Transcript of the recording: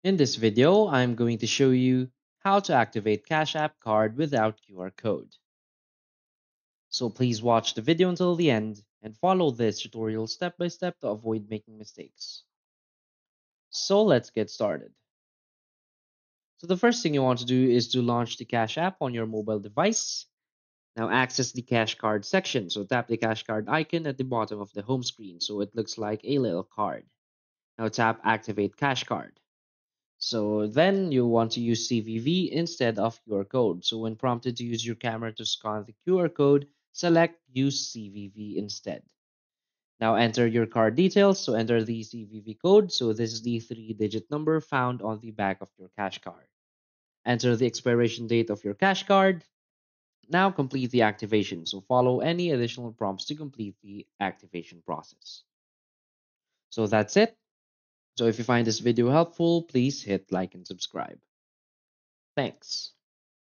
In this video, I'm going to show you how to activate Cash App card without QR code. So please watch the video until the end and follow this tutorial step by step to avoid making mistakes. So let's get started. So the first thing you want to do is to launch the Cash App on your mobile device. Now access the Cash Card section. So tap the Cash Card icon at the bottom of the home screen so it looks like a little card. Now tap Activate Cash Card. So then you want to use CVV instead of QR code. So when prompted to use your camera to scan the QR code, select Use CVV instead. Now enter your card details. So enter the CVV code. So this is the three-digit number found on the back of your cash card. Enter the expiration date of your cash card. Now complete the activation. So follow any additional prompts to complete the activation process. So that's it. So if you find this video helpful, please hit like and subscribe. Thanks.